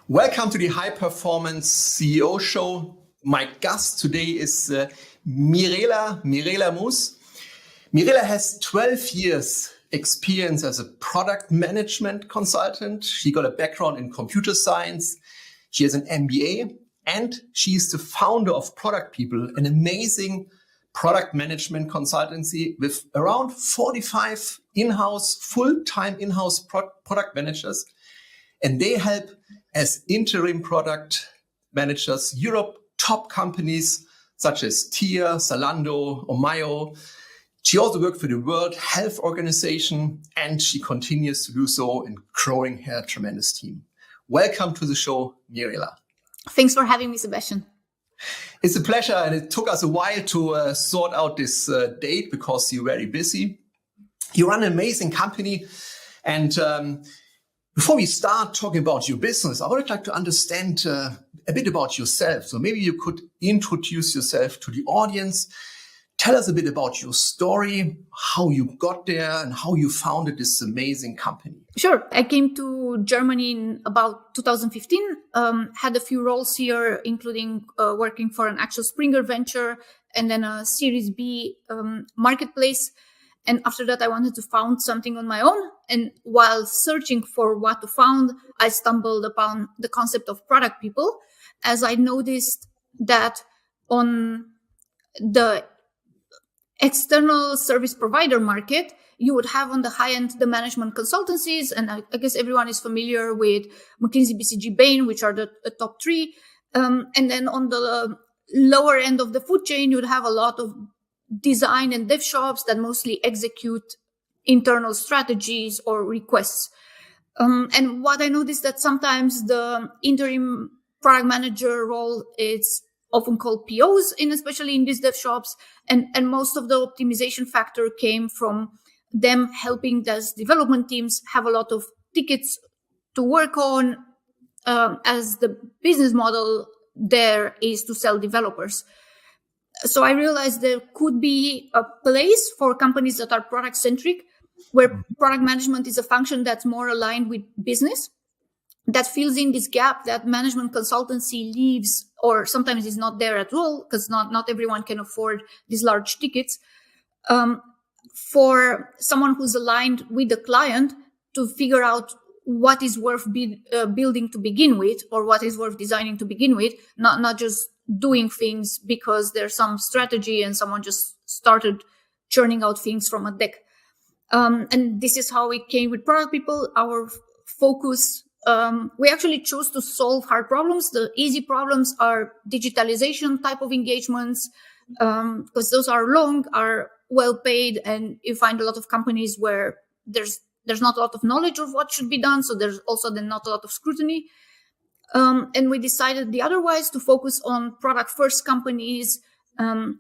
Welcome to the High Performance CEO Show. My guest today is Mirela Mus. Mirela has 12 years experience as a product management consultant. She got a background in computer science. She has an MBA, and she's the founder of Product People, an amazing product management consultancy with around 45 full-time in-house product managers. And they help as interim product managers Europe top companies such as Tier, Zalando, or Mayo. She also worked for the World Health Organization, and she continues to do so in growing her tremendous team. Welcome to the show, Mirela. Thanks for having me, Sebastian. It's a pleasure, and it took us a while to sort out this date because you're very busy. You run an amazing company, and before we start talking about your business, I would like to understand a bit about yourself. So maybe you could introduce yourself to the audience. Tell us a bit about your story, how you got there, and how you founded this amazing company. Sure. I came to Germany in about 2015, had a few roles here, including working for an Axel Springer venture and then a Series B marketplace. And after that, I wanted to found something on my own. And while searching for what to found, I stumbled upon the concept of product people, as I noticed that on the external service provider market, you would have on the high end the management consultancies, and I guess everyone is familiar with McKinsey, BCG, Bain, which are the top three. And then on the lower end of the food chain, you would have a lot of design and dev shops that mostly execute internal strategies or requests. And what I noticed that sometimes the interim product manager role is often called POs, especially in these dev shops. And most of the optimization factor came from them helping those development teams have a lot of tickets to work on, as the business model there is to sell developers. So I realized there could be a place for companies that are product centric, where product management is a function that's more aligned with business, that fills in this gap that management consultancy leaves, or sometimes is not there at all, because not everyone can afford these large tickets. For someone who's aligned with the client to figure out what is worth building to begin with, or what is worth designing to begin with, not just doing things because there's some strategy and someone just started churning out things from a deck. And this is how we came with Product People. Our focus, we actually chose to solve hard problems. The easy problems are digitalization type of engagements, because those are long, are well paid, and you find a lot of companies where there's not a lot of knowledge of what should be done, so there's also then not a lot of scrutiny. And we decided the otherwise to focus on product first companies,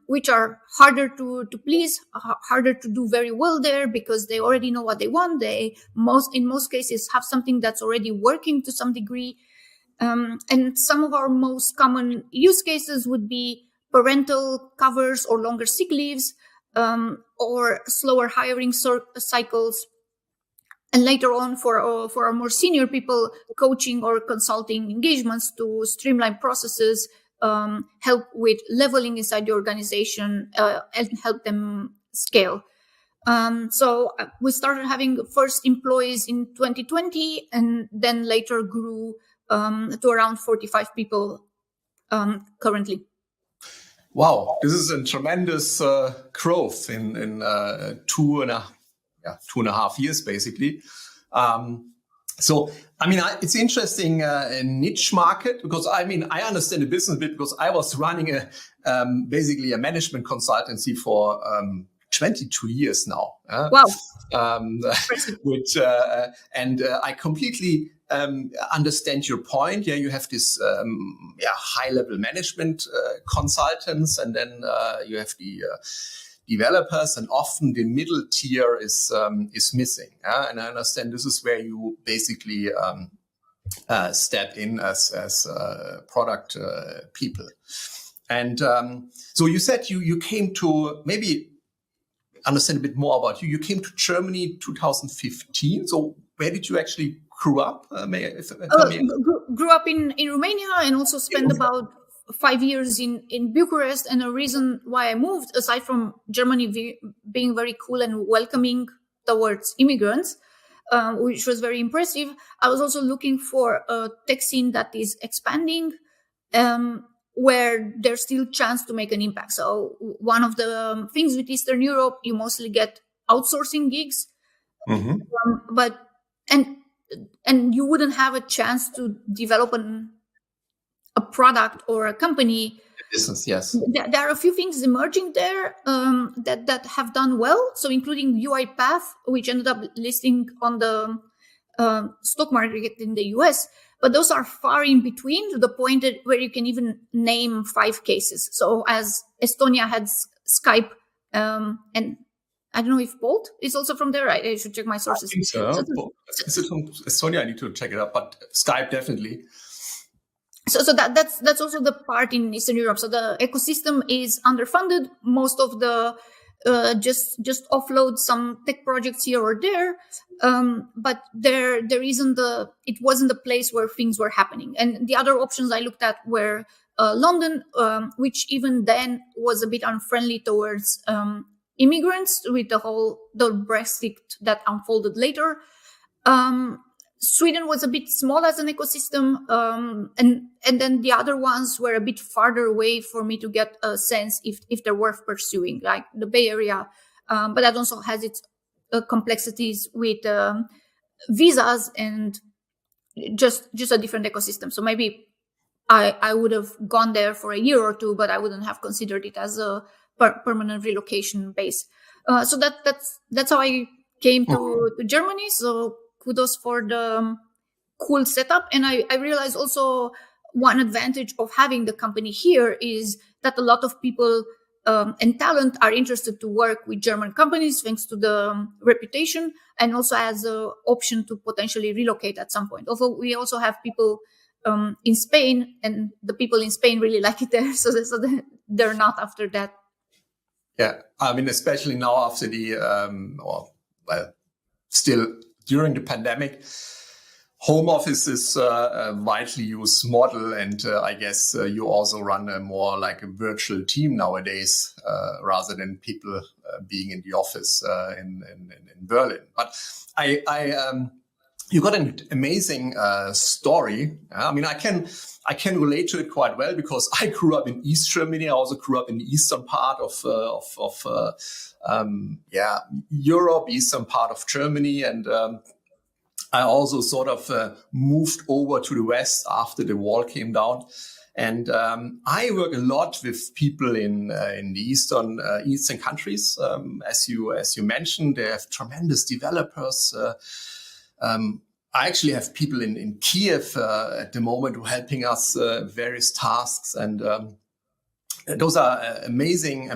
which are harder to please, harder to do very well there, because they already know what they want. They in most cases have something that's already working to some degree. And some of our most common use cases would be parental covers or longer sick leaves, or slower hiring cycles. And later on, for our more senior people, coaching or consulting engagements to streamline processes, help with leveling inside the organization, and help them scale. So we started having first employees in 2020, and then later grew to around 45 people currently. Wow, this is a tremendous growth in 2.5 years, basically. So, it's interesting, niche market, because I understand the business a bit, because I was running basically a management consultancy for 22 years now. Wow. And I completely understand your point. Yeah, you have this high-level management consultants, and then you have the developers, and often the middle tier is missing. And I understand this is where you basically step in as product people. And so you said you came to, maybe understand a bit more about you. You came to Germany 2015. So where did you actually grew up? Grew up in Romania and also spent about 5 years in Bucharest. And the reason why I moved, aside from Germany being very cool and welcoming towards immigrants, which was very impressive, I was also looking for a tech scene that is expanding, where there's still chance to make an impact. So one of the things with Eastern Europe, you mostly get outsourcing gigs, but you wouldn't have a chance to develop a product or a company. Business, yes. There are a few things emerging there that have done well. So including UiPath, which ended up listing on the stock market in the US. But those are far in between to the point where you can even name 5 cases. So as Estonia had Skype, and I don't know if Bolt is also from there. I should check my sources. I think so. Is it from Estonia? I need to check it out, but Skype definitely. So that's also the part in Eastern Europe. So the ecosystem is underfunded. Most of the just offload some tech projects here or there, but there it wasn't the place where things were happening. And the other options I looked at were London, which even then was a bit unfriendly towards immigrants with the Brexit that unfolded later. Sweden was a bit small as an ecosystem, and then the other ones were a bit farther away for me to get a sense if they're worth pursuing, like the Bay Area. But that also has its complexities with visas and just a different ecosystem. So maybe I would have gone there for a year or two, but I wouldn't have considered it as a permanent relocation base. So that's how I came to Germany. So kudos for the cool setup. And I realized also one advantage of having the company here is that a lot of people and talent are interested to work with German companies thanks to the reputation, and also as an option to potentially relocate at some point. Although we also have people in Spain, and the people in Spain really like it there, so they're not after that. Yeah, I mean, especially now after still during the pandemic, home office is a widely used model, and I guess you also run a more like a virtual team nowadays, rather than people being in the office in Berlin. But you got an amazing story. I mean, I can relate to it quite well because I grew up in East Germany. I also grew up in the eastern part of Europe, eastern part of Germany, and I also sort of moved over to the West after the wall came down. And I work a lot with people in the eastern countries. As you mentioned, they have tremendous developers. I actually have people in Kiev at the moment who are helping us various tasks, and those are amazing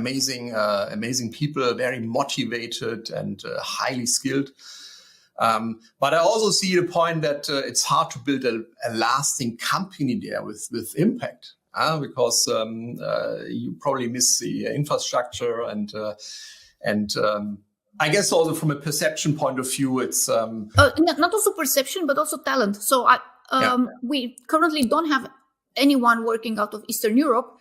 people, very motivated and highly skilled. But I also see the point that it's hard to build a lasting company there with impact, because you probably miss the infrastructure and I guess also from a perception point of view, it's not also perception, but also talent. So we currently don't have anyone working out of Eastern Europe,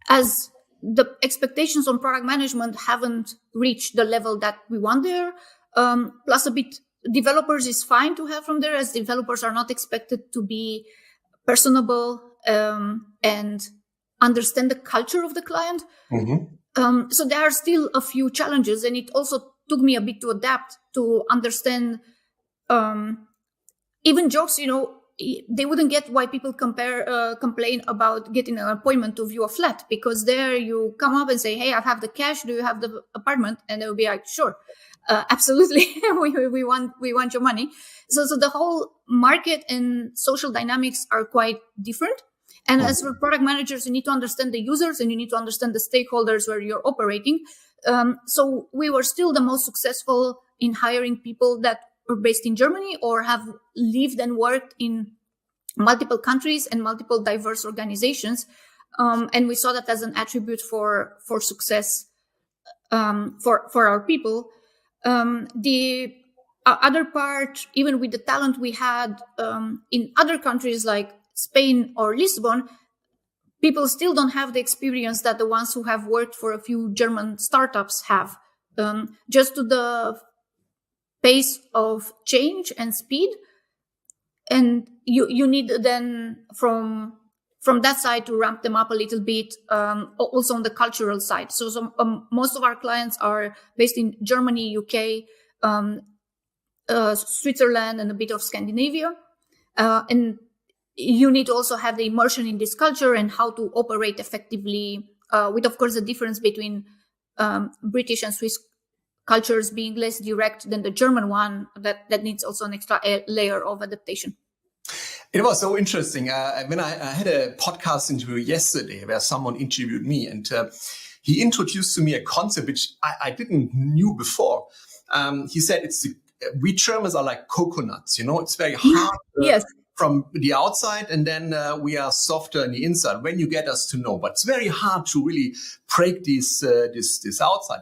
as the expectations on product management haven't reached the level that we want there. Plus a bit developers is fine to have from there, as developers are not expected to be personable and understand the culture of the client. Mm-hmm. So there are still a few challenges, and it also took me a bit to adapt to understand even jokes, they wouldn't get why people complain about getting an appointment to view a flat, because there you come up and say, hey, I have the cash, do you have the apartment? And they will be like, sure, absolutely, we want your money. So the whole market and social dynamics are quite different. And as for product managers, you need to understand the users and you need to understand the stakeholders where you're operating. So we were still the most successful in hiring people that were based in Germany or have lived and worked in multiple countries and multiple diverse organizations. And we saw that as an attribute for success for our people. The other part, even with the talent we had in other countries like Spain or Lisbon, people still don't have the experience that the ones who have worked for a few German startups have. Just to the pace of change and speed, and you need then from that side to ramp them up a little bit, also on the cultural side. So most of our clients are based in Germany, UK, Switzerland, and a bit of Scandinavia, and you need to also have the immersion in this culture and how to operate effectively, with of course the difference between British and Swiss cultures being less direct than the German one, that needs also an extra layer of adaptation. It was so interesting. When I had a podcast interview yesterday where someone interviewed me, and he introduced to me a concept which I didn't knew before. He said we Germans are like coconuts, it's very hard Yes. From the outside, and then we are softer on the inside when you get us to know. But it's very hard to really break this outside.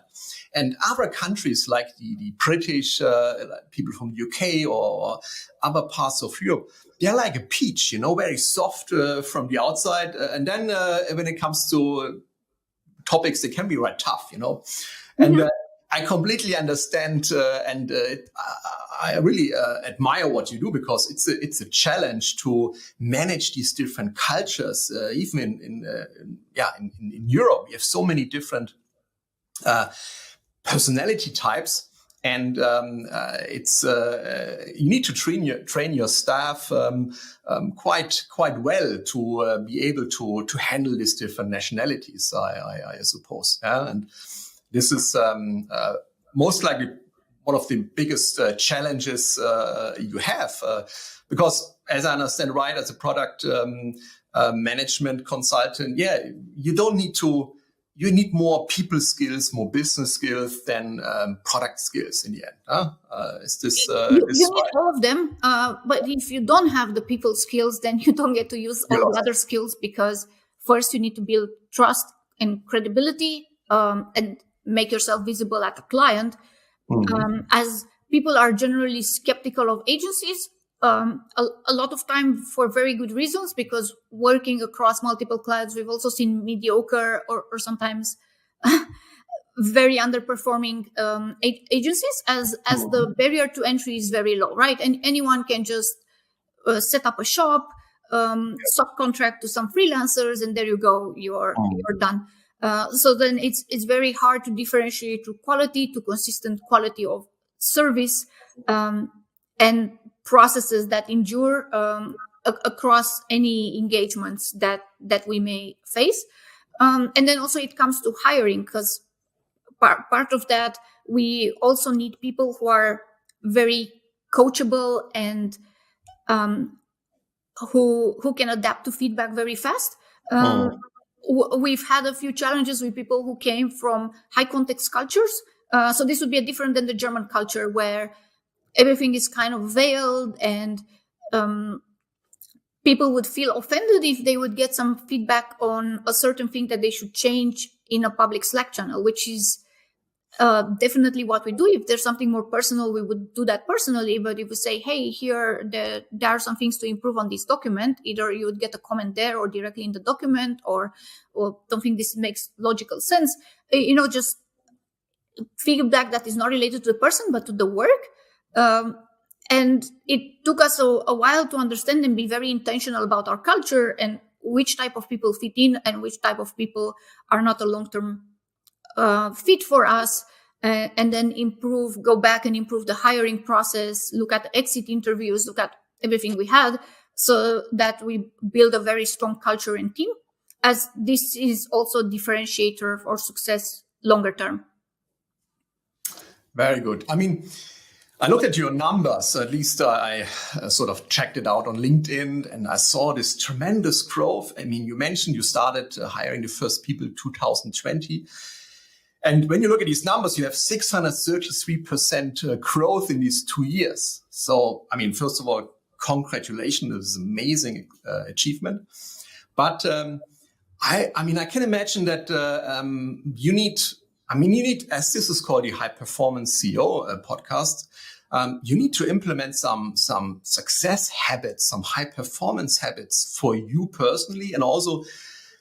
And other countries like the British, like people from the UK or other parts of Europe, they're like a peach, very soft from the outside. And then when it comes to topics, they can be right tough, And I completely understand, and I really admire what you do, because it's a challenge to manage these different cultures. Even in Europe, we have so many different personality types, and it's you need to train your staff quite well to be able to handle these different nationalities. I suppose, and this is most likely one of the biggest challenges you have, because, as I understand, right, as a product management consultant, you don't need to. You need more people skills, more business skills than product skills in the end. Is this? You need all of them, but if you don't have the people skills, then you don't get to use all the other skills, because first you need to build trust and credibility, and make yourself visible at the client. As people are generally skeptical of agencies, a lot of time for very good reasons, because working across multiple clients, we've also seen mediocre or sometimes very underperforming agencies, as the barrier to entry is very low, right? And anyone can just set up a shop, subcontract to some freelancers, and there you go, you're done. So then it's very hard to differentiate to quality, to consistent quality of service, and processes that endure across any engagements that we may face. And then also it comes to hiring, because part of that, we also need people who are very coachable and who can adapt to feedback very fast. We've had a few challenges with people who came from high context cultures. So this would be different than the German culture, where everything is kind of veiled, and people would feel offended if they would get some feedback on a certain thing that they should change in a public Slack channel, which is definitely what we do. If there's something more personal, we would do that personally. But if we say, hey, here, there are some things to improve on this document, either you would get a comment there or directly in the document, or don't think this makes logical sense, just feedback that is not related to the person, but to the work. And it took us a while to understand and be very intentional about our culture and which type of people fit in and which type of people are not a long-term fit for us, and then go back and improve the hiring process, look at the exit interviews, look at everything we had, so that we build a very strong culture and team, as this is also a differentiator for success longer term. Very good. I mean, I looked at your numbers, at least I sort of checked it out on LinkedIn, and I saw this tremendous growth. I mean, you mentioned you started hiring the first people in 2020. And when you look at these numbers, you have 633% growth in these 2 years. So, I mean, first of all, congratulations. This is an amazing achievement. But I can imagine that you need, as this is called the High Performance CEO podcast, you need to implement some success habits, some high performance habits for you personally, and also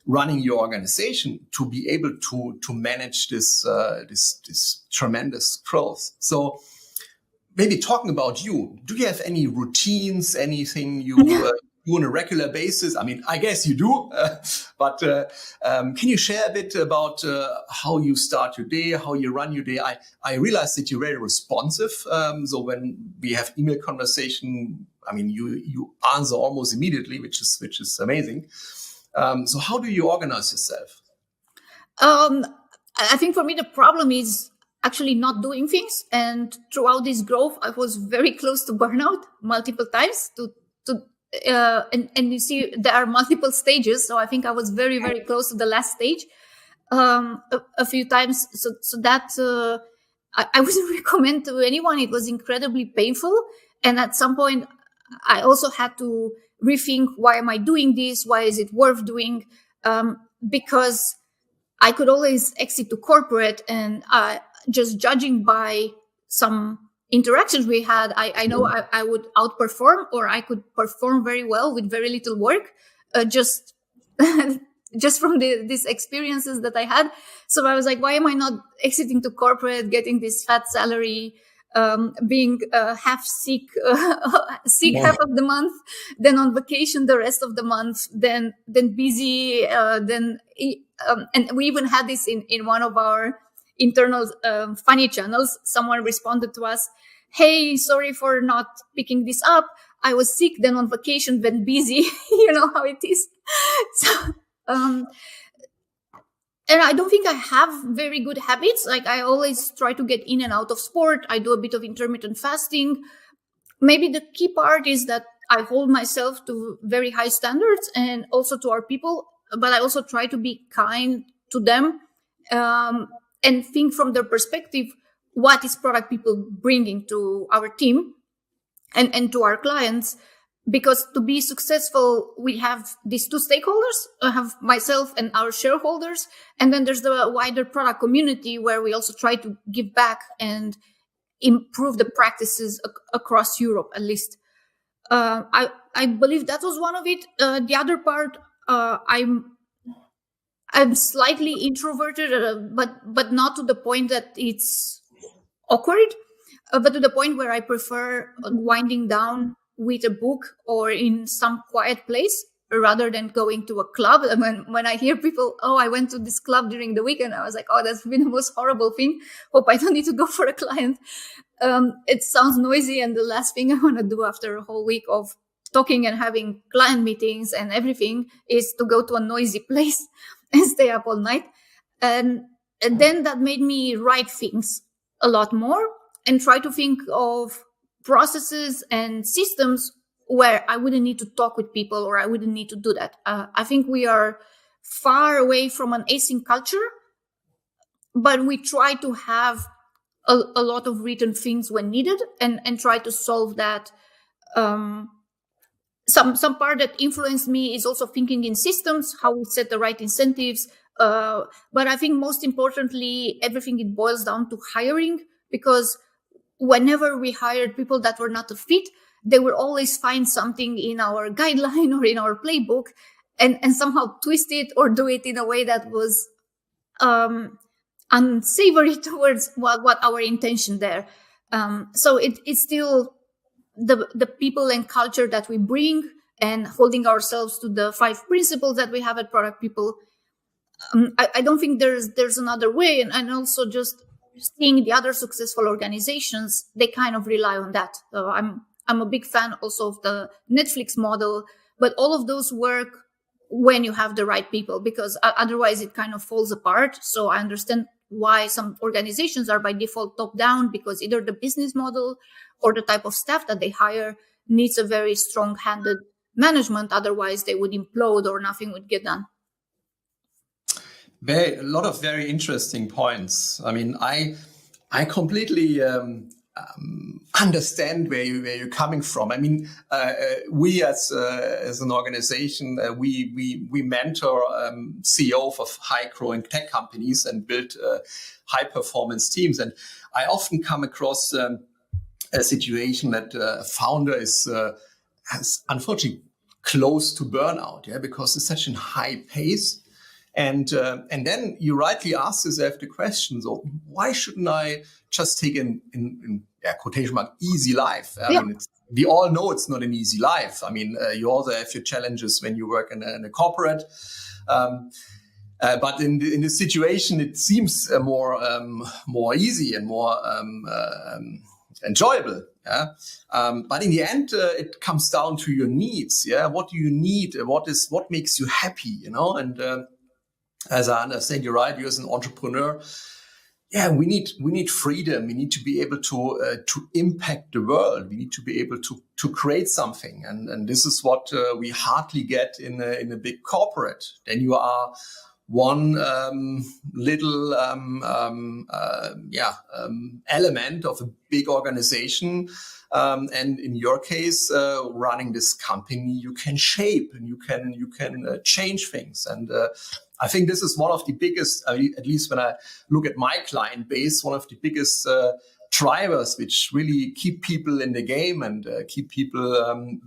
running your organization to be able to manage this tremendous growth. So maybe talking about you, do you have any routines, anything you do on a regular basis? I mean, I guess you do, but can you share a bit about how you start your day, how you run your day? I realize that you're very responsive. So when we have email conversation, I mean, you answer almost immediately, which is amazing. So how do you organize yourself? I think for me, the problem is actually not doing things. And throughout this growth, I was very close to burnout multiple times and you see, there are multiple stages. So I think I was very, very close to the last stage a few times. So that I wouldn't recommend to anyone. It was incredibly painful. And at some point, I also had to rethink, why am I doing this? Why is it worth doing? Because I could always exit to corporate, and just judging by some interactions we had, I know I would outperform, or I could perform very well with very little work, just from these experiences that I had. So I was like, why am I not exiting to corporate, getting this fat salary, being half sick, half of the month, then on vacation the rest of the month, then busy, and we even had this in one of our internal funny channels. Someone responded to us, "Hey, sorry for not picking this up. I was sick, then on vacation, then busy." You know how it is. So, and I don't think I have very good habits. Like, I always try to get in and out of sport. I do a bit of intermittent fasting. Maybe the key part is that I hold myself to very high standards, and also to our people, but I also try to be kind to them, and think from their perspective, what is product people bringing to our team and to our clients. Because to be successful, we have these two stakeholders. I have myself and our shareholders. And then there's the wider product community, where we also try to give back and improve the practices across Europe, at least. I believe that was one of it. The other part, I'm slightly introverted, but not to the point that it's awkward, but to the point where I prefer winding down with a book or in some quiet place rather than going to a club. I mean, when I hear people, "Oh, I went to this club during the weekend," I was like, "Oh, that's been the most horrible thing. Hope I don't need to go for a client." It sounds noisy, and the last thing I want to do after a whole week of talking and having client meetings and everything is to go to a noisy place and stay up all night. And then that made me write things a lot more and try to think of processes and systems where I wouldn't need to talk with people, or I wouldn't need to do that. I think we are far away from an async culture, but we try to have a lot of written things when needed, and try to solve that. Some part that influenced me is also thinking in systems, how we set the right incentives. But I think most importantly, everything, it boils down to hiring, because whenever we hired people that were not a fit, they would always find something in our guideline or in our playbook and somehow twist it or do it in a way that was unsavory towards what our intention there. So it's still the people and culture that we bring, and holding ourselves to the 5 principles that we have at Product People. I don't think there's another way. And also just seeing the other successful organizations, they kind of rely on that. So I'm a big fan also of the Netflix model, but all of those work when you have the right people, because otherwise it kind of falls apart. So I understand why some organizations are by default top down, because either the business model or the type of staff that they hire needs a very strong-handed management. Otherwise they would implode or nothing would get done. A lot of very interesting points. I mean, I completely understand where you're coming from. I mean, we as an organization, we mentor CEOs of high growing tech companies and build high performance teams. And I often come across a situation that a founder has unfortunately close to burnout, because it's such a high pace. And then you rightly ask yourself the question: so why shouldn't I just take in quotation mark easy life? I mean, we all know it's not an easy life. I mean, you also have your challenges when you work in a corporate. But in this situation, it seems more easy and more enjoyable. But in the end, it comes down to your needs. What do you need? What makes you happy? And as I understand, you're right. You as an entrepreneur, we need freedom. We need to be able to impact the world. We need to be able to create something, and this is what we hardly get in a big corporate. Then you are one little element of a big organization, and in your case, running this company, you can shape and you can change things. And I think this is one of the biggest, at least when I look at my client base, one of the biggest drivers which really keep people in the game and keep people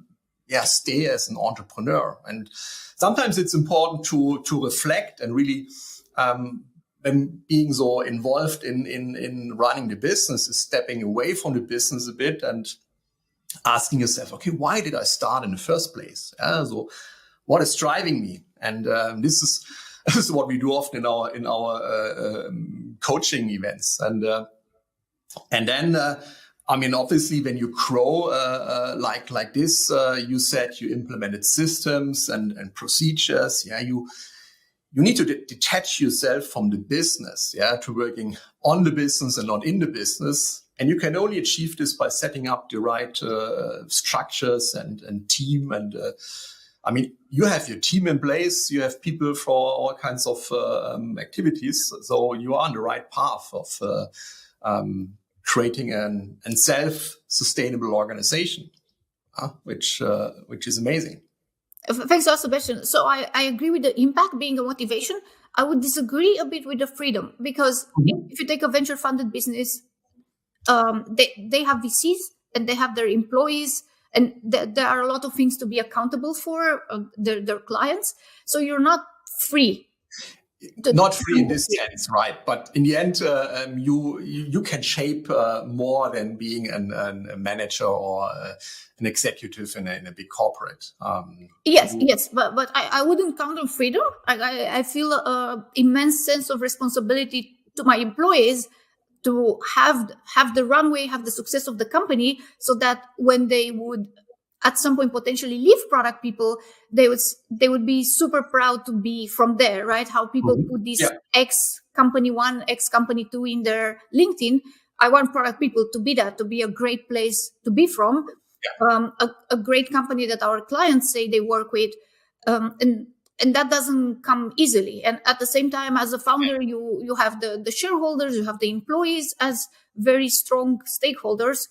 stay as an entrepreneur. And sometimes it's important to reflect and really, when being so involved in running the business, is stepping away from the business a bit and asking yourself, okay, why did I start in the first place? So what is driving me? And this is what we do often in our coaching events. And then I mean, obviously, when you grow like this, you said you implemented systems and procedures. You need to detach yourself from the business, to working on the business and not in the business. And you can only achieve this by setting up the right structures and team. And I mean, you have your team in place. You have people for all kinds of activities. So you are on the right path of creating a self-sustainable organization, which is amazing. Thanks a lot, Sebastian. So I agree with the impact being a motivation. I would disagree a bit with the freedom, because if you take a venture-funded business, they have VCs and they have their employees, and there are a lot of things to be accountable for their clients. So you're not free. Not free in this sense, right? But in the end, you can shape more than being a manager or an executive in a big corporate. Yes, but I wouldn't count on freedom. I feel an immense sense of responsibility to my employees to have the runway, have the success of the company, so that when they would at some point potentially leave product people, they would be super proud to be from there, right? How people put this X company 1, X company 2 in their LinkedIn. I want product people to be that, to be a great place to be from, a great company that our clients say they work with, and that doesn't come easily. And at the same time, as a founder, you have the shareholders, you have the employees as very strong stakeholders.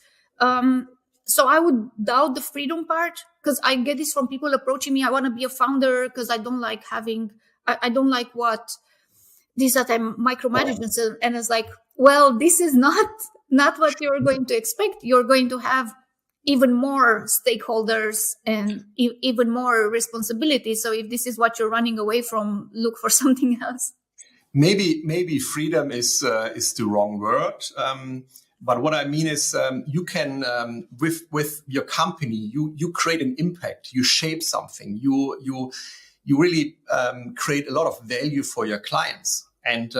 So I would doubt the freedom part, because I get this from people approaching me. I want to be a founder because I don't like I don't like what this, that I'm micromanaging. And it's like, well, this is not what you're going to expect. You're going to have even more stakeholders and even more responsibility. So if this is what you're running away from, look for something else. Maybe freedom is the wrong word. But what I mean is, you can, with your company, you create an impact, you shape something, you really create a lot of value for your clients. And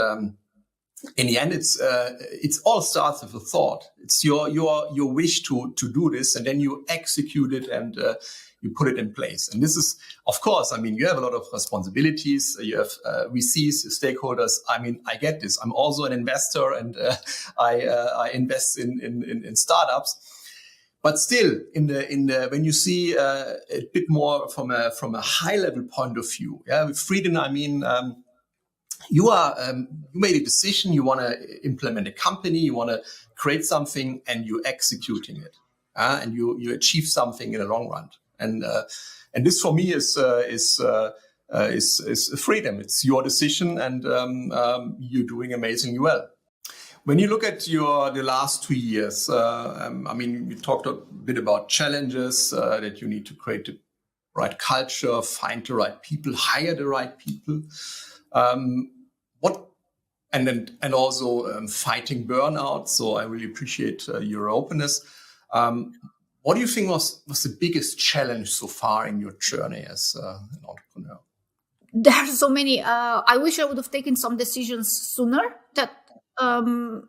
in the end, it's all starts with a thought. It's your wish to do this, and then you execute it and you put it in place. And this is, of course, I mean, you have a lot of responsibilities. You have VCs, stakeholders. I mean, I get this. I'm also an investor, and I invest in startups. But still, when you see a bit more from a high level point of view, with freedom, I mean, you made a decision. You want to implement a company. You want to create something, and you're executing it, and you achieve something in the long run. And this for me is freedom. It's your decision, and you're doing amazingly well. When you look at the last 2 years, I mean, you talked a bit about challenges that you need to create the right culture, find the right people, hire the right people. And also fighting burnout. So I really appreciate your openness. What do you think was the biggest challenge so far in your journey as an entrepreneur? There are so many. I wish I would have taken some decisions sooner. And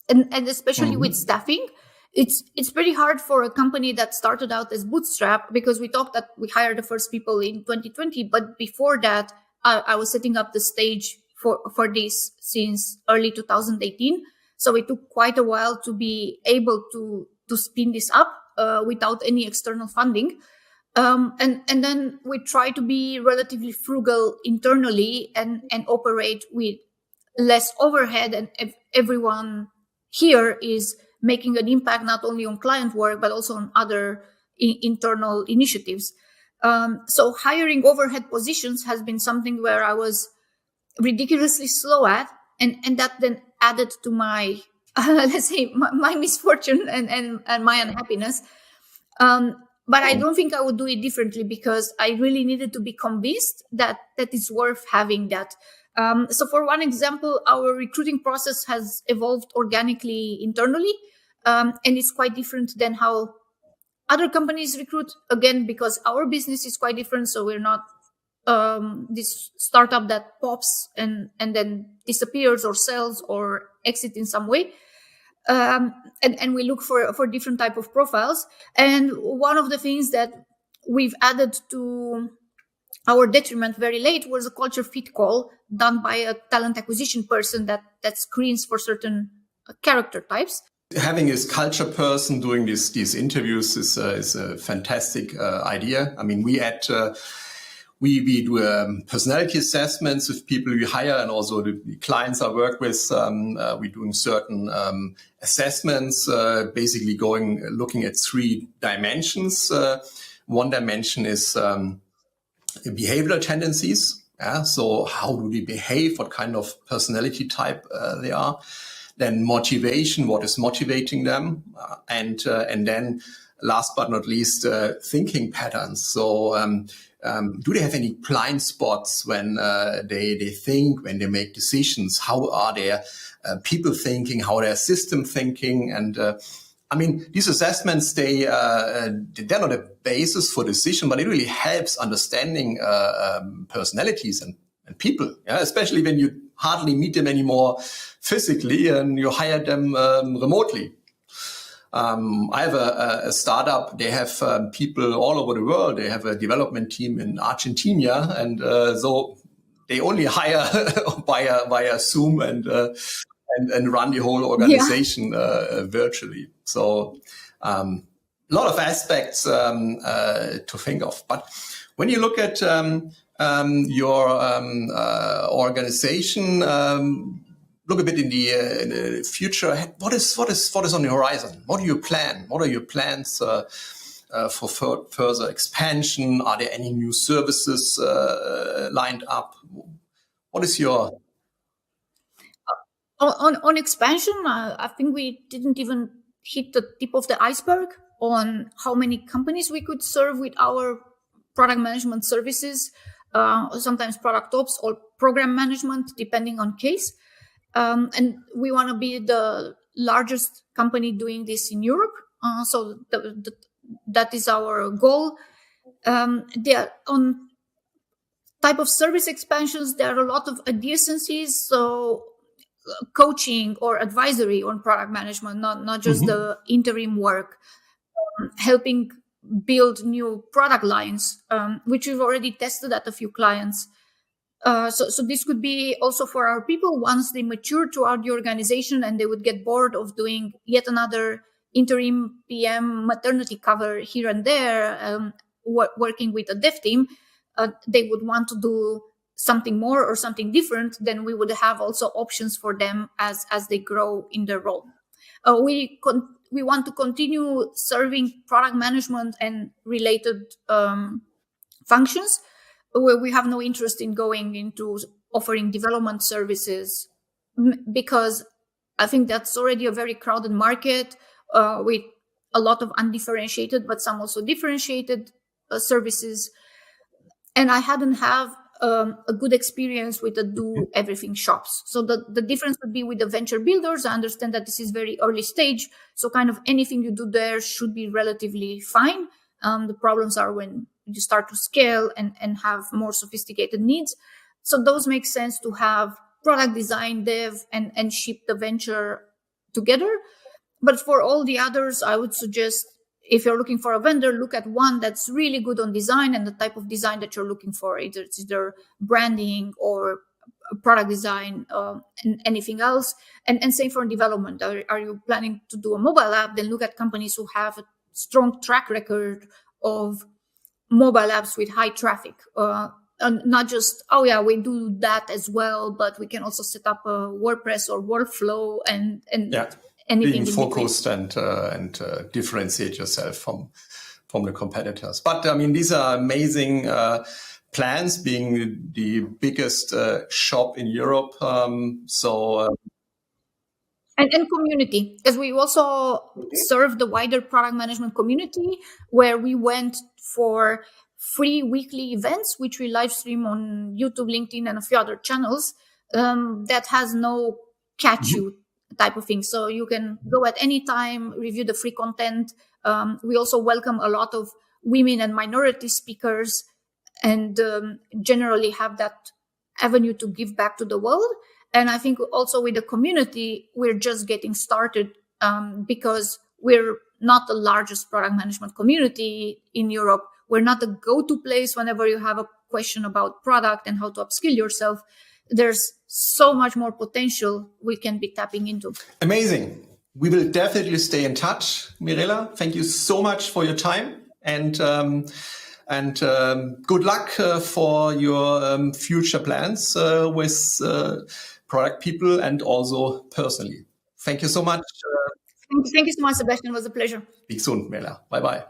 especially with staffing, it's pretty hard for a company that started out as bootstrap, because we talked that we hired the first people in 2020, but before that, I was setting up the stage for this since early 2018. So it took quite a while to be able to spin this up without any external funding. And then we try to be relatively frugal internally and operate with less overhead, and everyone here is making an impact not only on client work but also on other internal initiatives. So hiring overhead positions has been something where I was ridiculously slow at, and that then added to my let's say my misfortune and my unhappiness. But I don't think I would do it differently, because I really needed to be convinced that it's worth having that. So for one example, our recruiting process has evolved organically internally, and it's quite different than how other companies recruit, again, because our business is quite different. So we're not this startup that pops and then disappears or sells or exit in some way. And we look for different type of profiles. And one of the things that we've added to our detriment very late was a culture fit call done by a talent acquisition person that screens for certain character types. Having this culture person doing these interviews is a fantastic idea. I mean, we do personality assessments with people we hire, and also the clients I work with. We're doing certain assessments, basically looking at 3 dimensions. One dimension is behavioral tendencies. Yeah? So how do they behave? What kind of personality type they are? Then motivation, what is motivating them? And then last but not least, thinking patterns. So do they have any blind spots when they think, when they make decisions? How are their people thinking? How are their system thinking? And I mean, these assessments, they're not a basis for decision, but it really helps understanding personalities and people, yeah? Especially when you hardly meet them anymore physically and you hire them remotely. I have a startup. They have people all over the world. They have a development team in Argentina, and so they only hire via Zoom and run the whole organization virtually. So a lot of aspects to think of. But when you look at your organization, look a bit in the future. What is on the horizon? What do you plan? What are your plans for further expansion? Are there any new services lined up? What is your on expansion? I think we didn't even hit the tip of the iceberg on how many companies we could serve with our product management services. Sometimes product ops or program management, depending on case. And we want to be the largest company doing this in Europe. So that is our goal. On type of service expansions, there are a lot of adjacencies. So coaching or advisory on product management, not just the interim work, helping build new product lines, which we've already tested at a few clients. So this could be also for our people once they mature throughout the organization and they would get bored of doing yet another interim PM maternity cover here and there, working with a dev team. They would want to do something more or something different. Then we would have also options for them as they grow in their role. We want to continue serving product management and related functions, where we have no interest in going into offering development services, because I think that's already a very crowded market with a lot of undifferentiated, but some also differentiated services. And I hadn't have a good experience with the do everything shops. So the difference would be with the venture builders. I understand that this is very early stage. So kind of anything you do there should be relatively fine. The problems are when you start to scale and have more sophisticated needs. So those make sense to have product design, dev, and ship the venture together. But for all the others, I would suggest, if you're looking for a vendor, look at one that's really good on design and the type of design that you're looking for. It's either branding or product design and anything else. And same for development. Are you planning to do a mobile app? Then look at companies who have a strong track record of mobile apps with high traffic. And not just, oh yeah, we do that as well, but we can also set up a WordPress or workflow and anything being focused and differentiate yourself from the competitors. But I mean, these are amazing plans, being the biggest shop in Europe. And community, as we also serve the wider product management community, where we went for free weekly events, which we live stream on YouTube, LinkedIn, and a few other channels. That has no catch you type of thing. So you can go at any time, review the free content. We also welcome a lot of women and minority speakers, and generally have that avenue to give back to the world. And I think also with the community, we're just getting started because we're not the largest product management community in Europe. We're not the go-to place whenever you have a question about product and how to upskill yourself. There's so much more potential we can be tapping into. Amazing. We will definitely stay in touch. Mirela, thank you so much for your time, and good luck for your future plans with product people and also personally. Thank you so much. Thank you so much, Sebastian. It was a pleasure. Speak soon, Mirela. Bye-bye.